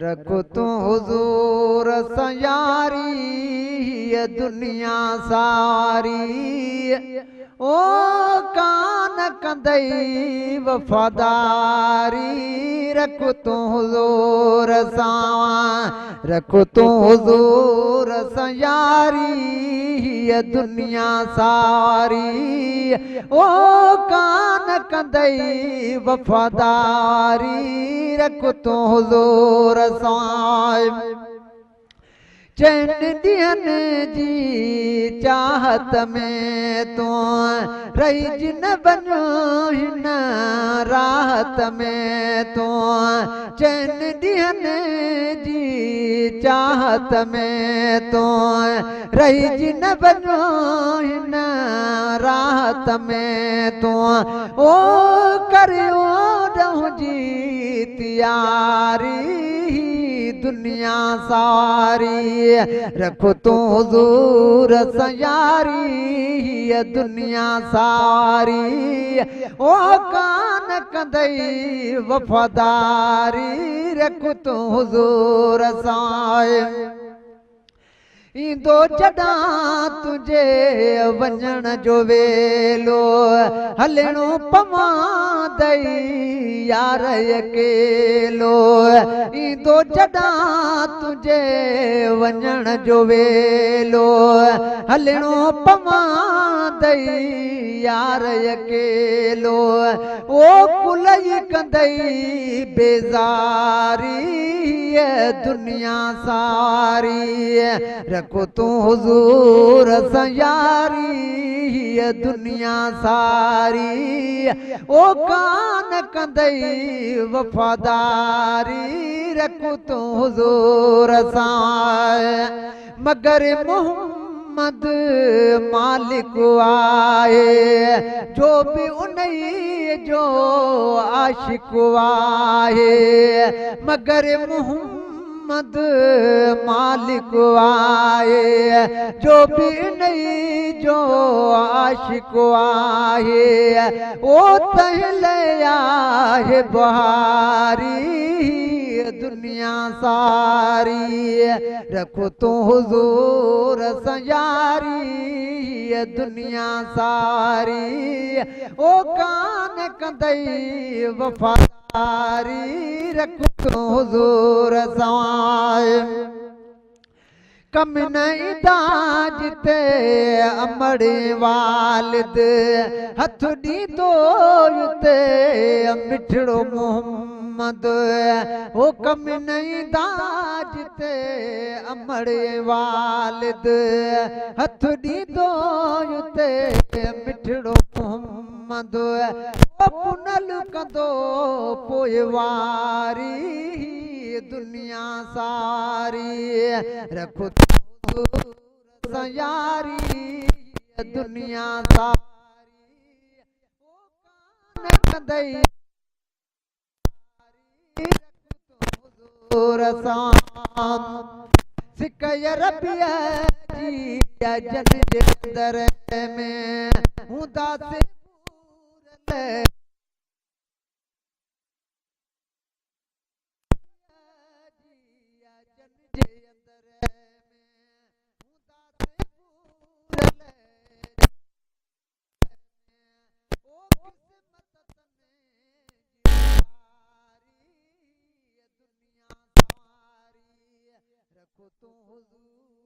रख तू हुजूर सां यारी दुनिया सारी ओ कान कंदई वफ़ादारी रख तू हुजूर सां रख तू हुजूर सां यारी दुनिया सारी ओ कान कंदई वफ़ादारी रख तू हुजूर सां चैन ॾियनि जी चाहत में तूं रही न बनो हिन राहत में तूं चैन ॾियनि जी चाहत में तूं रही न बनो हिन राहत में तूं ओ करियो ॾहु जी तयारी दुनिया सारी रख तू हुजूर सां यारी दुनिया सारी ओ कान कंदई वफ़ादारी रख तू हुजूर सां ईंदो जॾां तुंहिंजे वञण जो वेलो हलणो पवंदई यार अकेलो ईंदो जॾां तुंहिंजे वञण जो वेलो हलणो पवंदई यार अकेलो ओ कुलई कंदई बेज़ारी दुनिया सारी रख तू हुजूर सां यारी दुनिया सारी ओ कान कंदई वफ़ादारी रख तू हुजूर सां मगर मोहम्मद मालिक आहे जो बि उन्ही जो आशिक आहे मगर मोहम्मद मालिक आहे जो बि इन्ही जो आशिक आहे ओ तहिले आहे बहारी दुनिया सारी रख तू हुजूर सां यारी दुनिया सारी ओ कान कंदई वफ़ादारी रख तू हुजूर सां कम न ईंदा जिते अमड़े वालिद हथ ॾींदो उते मिठड़ो मोहम्मद हो कम न ईंदा जिते अमड़े वालिद हथ ॾींदो उते मिठड़ो मोहम्मद पुनल कंदो पोइवारी दुनिया सारी रख तू सां यारी दुनिया सारी ओ कान कंदई हुजूर सां सिक रबिया जी जन जे अंदर में हूंदासीं रख तू हुजूर